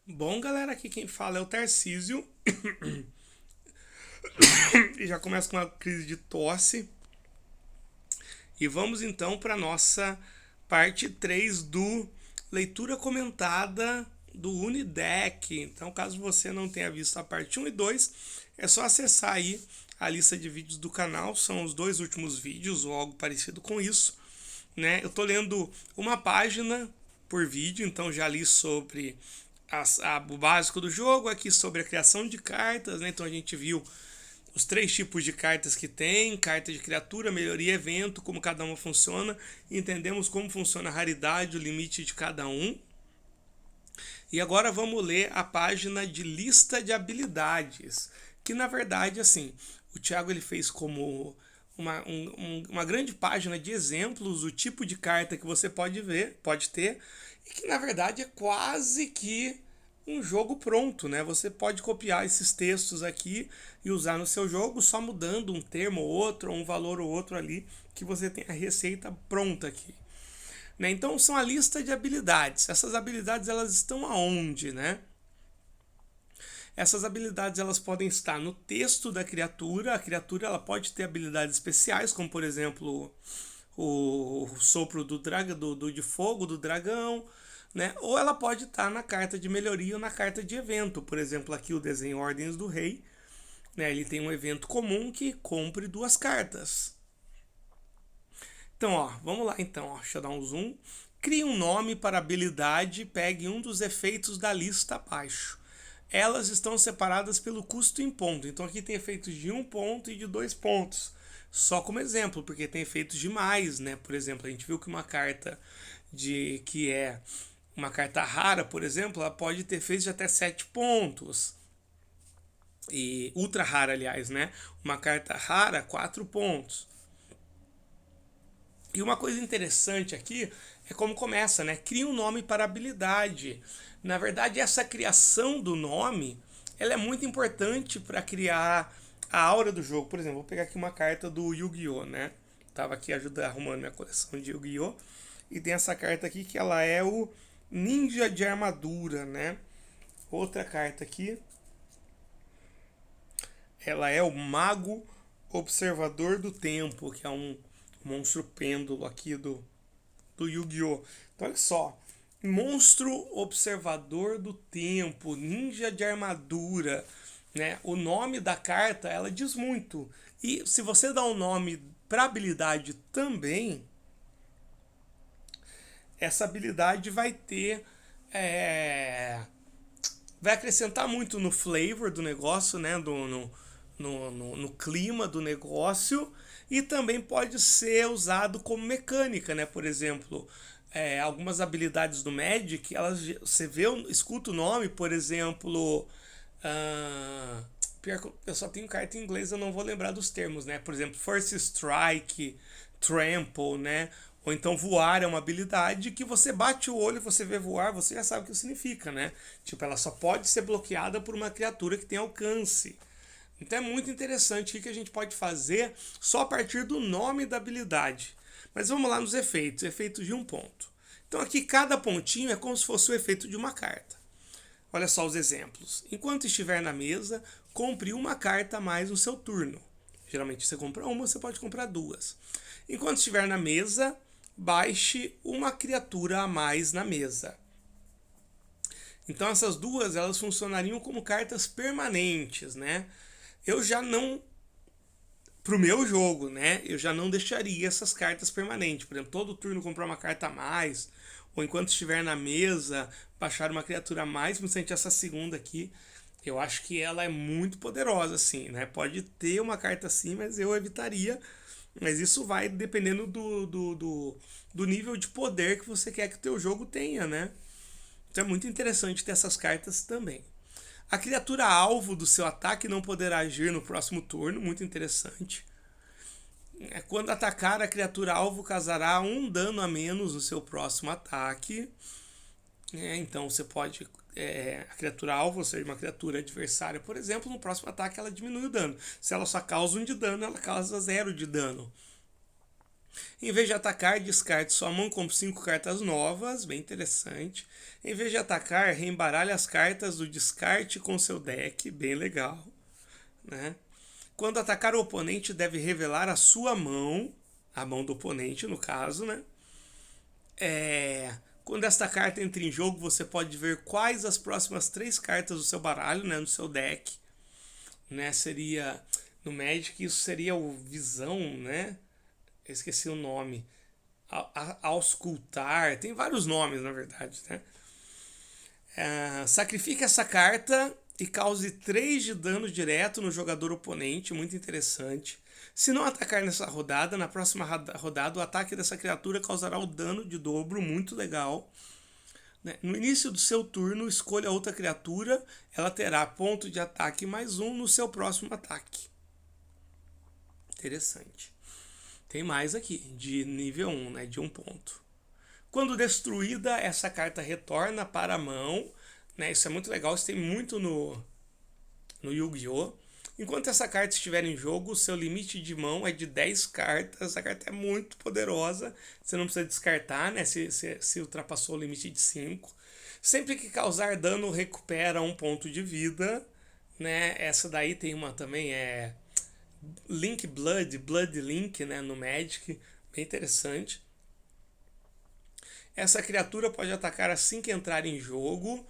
Bom, galera, aqui quem fala é o Tarcísio. E já começa com uma crise de tosse. E vamos então para nossa parte 3 do leitura comentada do Unideck. Então, caso você não tenha visto a parte 1 e 2, é só acessar aí a lista de vídeos do canal. São os dois últimos vídeos ou algo parecido com isso, né? Eu tô lendo uma página por vídeo, então já li sobre o básico do jogo, aqui sobre a criação de cartas, né? Então a gente viu os três tipos de cartas que tem: carta de criatura, melhoria, evento, como cada uma funciona. Entendemos como funciona a raridade, o limite de cada um. E agora vamos ler a página de lista de habilidades, que na verdade, assim, o Thiago ele fez como uma grande página de exemplos, o tipo de carta que você pode ver, pode ter, e que na verdade é quase que um jogo pronto, né? Você pode copiar esses textos aqui e usar no seu jogo, só mudando um termo ou outro, ou um valor ou outro ali, que você tem a receita pronta aqui. Né? Então são a lista de habilidades. Essas habilidades elas estão aonde, né? Essas habilidades elas podem estar no texto da criatura. A criatura ela pode ter habilidades especiais, como por exemplo o sopro de fogo do dragão, né? Ou ela pode estar na carta de melhoria ou na carta de evento. Por exemplo, aqui o desenho Ordens do Rei, né? Ele tem um evento comum que compre duas cartas. Então, ó, vamos lá então, ó, deixa eu dar um zoom. Crie um nome para a habilidade e pegue um dos efeitos da lista abaixo. Elas estão separadas pelo custo em ponto. Então aqui tem efeitos de 1 ponto e de 2 pontos. Só como exemplo, porque tem efeitos de mais, né? Por exemplo, a gente viu que uma carta que é uma carta rara, por exemplo, ela pode ter efeitos de até 7 pontos. E ultra rara, aliás, né? Uma carta rara, 4 pontos. E uma coisa interessante aqui é como começa, né? Cria um nome para habilidade. Na verdade, essa criação do nome, ela é muito importante para criar a aura do jogo. Por exemplo, vou pegar aqui uma carta do Yu-Gi-Oh, né? Tava aqui arrumando minha coleção de Yu-Gi-Oh! E tem essa carta aqui que ela é o Ninja de Armadura, né? Outra carta aqui, ela é o Mago Observador do Tempo, que é um monstro pêndulo aqui do Yu-Gi-Oh! Então olha só, monstro observador do tempo, ninja de armadura, né? O nome da carta, ela diz muito. E se você dá um nome para habilidade também, essa habilidade vai ter vai acrescentar muito no flavor do negócio, né? No clima do negócio, e também pode ser usado como mecânica, né? Por exemplo, algumas habilidades do Magic, elas, você vê, escuta o nome, por exemplo, pior que eu só tenho carta em inglês, eu não vou lembrar dos termos, né? Por exemplo, First Strike, Trample, né? Ou então voar é uma habilidade que você bate o olho e você vê voar, você já sabe o que significa, né? Tipo, ela só pode ser bloqueada por uma criatura que tem alcance. Então é muito interessante o que a gente pode fazer só a partir do nome da habilidade. Mas vamos lá nos efeitos, efeitos de 1 ponto. Então aqui cada pontinho é como se fosse o efeito de uma carta. Olha só os exemplos. Enquanto estiver na mesa, compre uma carta a mais no seu turno. Geralmente você compra uma, você pode comprar duas. Enquanto estiver na mesa, baixe uma criatura a mais na mesa. Então essas duas elas funcionariam como cartas permanentes, né? Eu já não, pro meu jogo, né? Eu já não deixaria essas cartas permanentes. Por exemplo, todo turno comprar uma carta a mais, ou enquanto estiver na mesa, baixar uma criatura a mais, principalmente essa segunda aqui. Eu acho que ela é muito poderosa, assim, né? Pode ter uma carta assim, mas eu evitaria. Mas isso vai dependendo do nível de poder que você quer que o teu jogo tenha, né? Então é muito interessante ter essas cartas também. A criatura alvo do seu ataque não poderá agir no próximo turno, muito interessante. Quando atacar, a criatura alvo causará um dano a menos no seu próximo ataque. Então você pode. A criatura alvo, ou seja, uma criatura adversária, por exemplo, no próximo ataque ela diminui o dano. Se ela só causa 1 de dano, ela causa 0 de dano. Em vez de atacar, descarte sua mão com 5 cartas novas, bem interessante. Em vez de atacar, reembaralhe as cartas do descarte com seu deck, bem legal, né? Quando atacar o oponente, deve revelar a sua mão, a mão do oponente no caso, né? Quando esta carta entra em jogo, você pode ver quais as próximas 3 cartas do seu baralho, né, no seu deck, né? Seria no Magic, isso seria o Visão, né? Eu esqueci o nome. Auscultar, tem vários nomes na verdade, né? Sacrifique essa carta e cause 3 de dano direto no jogador oponente, muito interessante. Se não atacar nessa rodada, na próxima rodada o ataque dessa criatura causará o dano de dobro, muito legal. No início do seu turno, escolha outra criatura, ela terá ponto de ataque +1 no seu próximo ataque. Interessante. Tem mais aqui, de nível 1, né, de 1 ponto. Quando destruída, essa carta retorna para a mão, né, isso é muito legal, isso tem muito no Yu-Gi-Oh! Enquanto essa carta estiver em jogo, o seu limite de mão é de 10 cartas. Essa carta é muito poderosa. Você não precisa descartar, né? Se ultrapassou o limite de 5. Sempre que causar dano, recupera 1 ponto de vida, né? Essa daí tem uma também, Link Blood Link, né? No Magic. Bem interessante. Essa criatura pode atacar assim que entrar em jogo.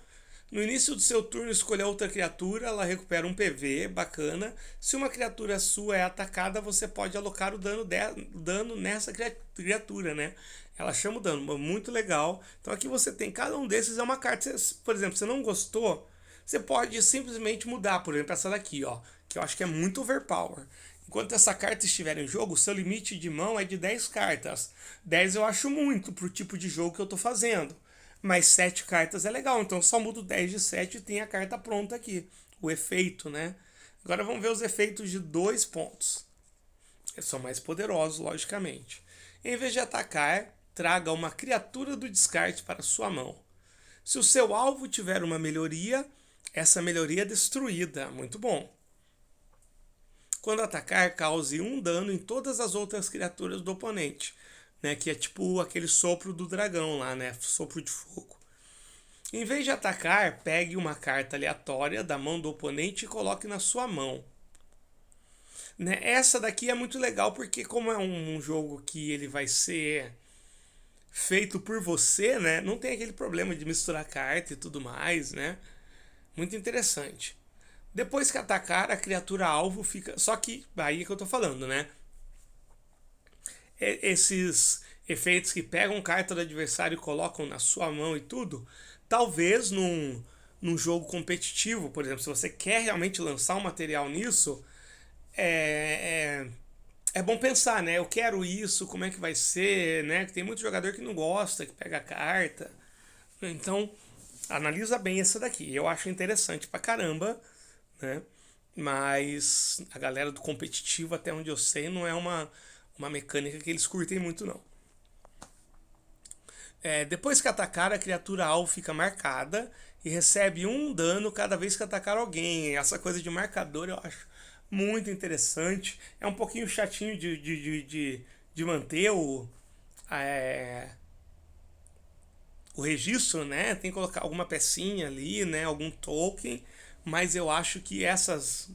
No início do seu turno, escolha outra criatura, ela recupera um PV, bacana. Se uma criatura sua é atacada, você pode alocar o dano nessa criatura, né? Ela chama o dano, muito legal. Então aqui você tem, cada um desses é uma carta. Por exemplo, você não gostou, você pode simplesmente mudar, por exemplo, essa daqui, ó, que eu acho que é muito overpower. Enquanto essa carta estiver em jogo, seu limite de mão é de 10 cartas. 10 eu acho muito pro tipo de jogo que eu tô fazendo. Mas 7 cartas é legal, então só mudo 10 de 7 e tem a carta pronta aqui. O efeito, né? Agora vamos ver os efeitos de 2 pontos. Eles são mais poderosos, logicamente. Em vez de atacar, traga uma criatura do descarte para sua mão. Se o seu alvo tiver uma melhoria, essa melhoria é destruída. Muito bom. Quando atacar, cause 1 dano em todas as outras criaturas do oponente. Né, que é tipo aquele sopro do dragão lá, né? Sopro de fogo. Em vez de atacar, pegue uma carta aleatória da mão do oponente e coloque na sua mão. Né? Essa daqui é muito legal porque como é um jogo que ele vai ser feito por você, né? Não tem aquele problema de misturar carta e tudo mais, né? Muito interessante. Depois que atacar, a criatura alvo fica... Só que, aí é que eu tô falando, né? Esses efeitos que pegam carta do adversário e colocam na sua mão e tudo, talvez num jogo competitivo, por exemplo, se você quer realmente lançar um material nisso, é bom pensar, né? Eu quero isso, como é que vai ser, né? Tem muito jogador que não gosta, que pega a carta. Então, analisa bem essa daqui. Eu acho interessante pra caramba, né? Mas a galera do competitivo, até onde eu sei, não é uma mecânica que eles curtem muito, não. Depois que atacar, a criatura alvo fica marcada e recebe 1 dano cada vez que atacar alguém. Essa coisa de marcador eu acho muito interessante. É um pouquinho chatinho de manter o registro, né? Tem que colocar alguma pecinha ali, né? Algum token. Mas eu acho que essas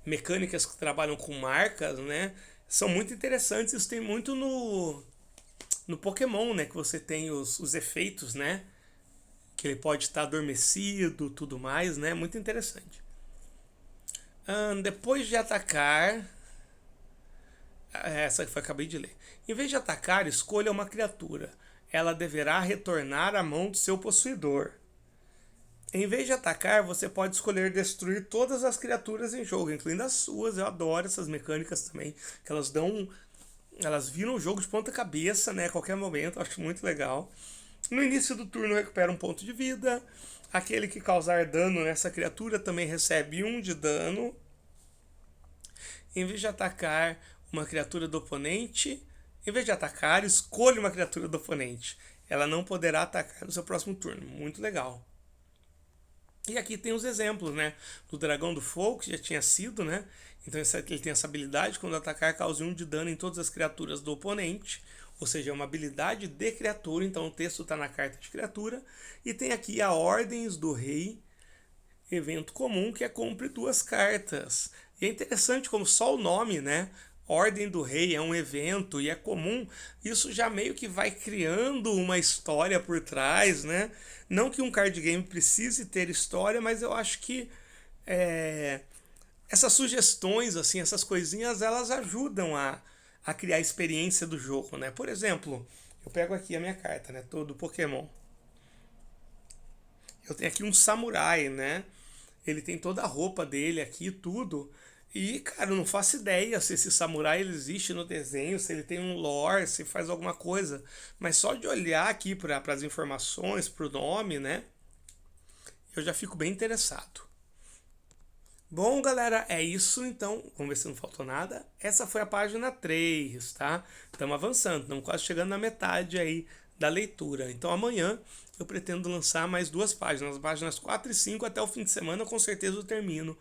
mecânicas que trabalham com marcas, né, são muito interessantes. Isso tem muito no Pokémon, né, que você tem os efeitos, né, que ele pode estar adormecido, tudo mais, né, muito interessante. Depois de atacar, essa que eu acabei de ler. Em vez de atacar, escolha uma criatura. Ela deverá retornar à mão do seu possuidor. Em vez de atacar, você pode escolher destruir todas as criaturas em jogo, incluindo as suas. Eu adoro essas mecânicas também, que elas viram o jogo de ponta cabeça, né, a qualquer momento. Acho muito legal. No início do turno recupera 1 ponto de vida. Aquele que causar dano nessa criatura também recebe 1 de dano. Em vez de atacar uma criatura do oponente, escolha uma criatura do oponente. Ela não poderá atacar no seu próximo turno. Muito legal. E aqui tem os exemplos, né? Do Dragão do Fogo, que já tinha sido, né? Então ele tem essa habilidade, quando atacar, cause 1 de dano em todas as criaturas do oponente. Ou seja, é uma habilidade de criatura, então o texto está na carta de criatura. E tem aqui a Ordens do Rei, evento comum, que é compre 2 cartas. E é interessante como só o nome, né? Ordem do Rei é um evento e é comum, isso já meio que vai criando uma história por trás, né? Não que um card game precise ter história, mas eu acho que essas sugestões, assim, essas coisinhas, elas ajudam a criar a experiência do jogo, né? Por exemplo, eu pego aqui a minha carta, né? Todo Pokémon. Eu tenho aqui um samurai, né? Ele tem toda a roupa dele aqui, tudo. E, cara, eu não faço ideia se esse samurai ele existe no desenho, se ele tem um lore, se faz alguma coisa. Mas só de olhar aqui para as informações, para o nome, né? Eu já fico bem interessado. Bom, galera, é isso então. Vamos ver se não faltou nada. Essa foi a página 3, tá? Estamos avançando, estamos quase chegando na metade aí da leitura. Então amanhã eu pretendo lançar mais 2 páginas, as páginas 4 e 5 até o fim de semana, com certeza eu termino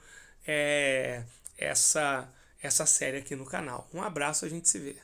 essa série aqui no canal. Um abraço, a gente se vê.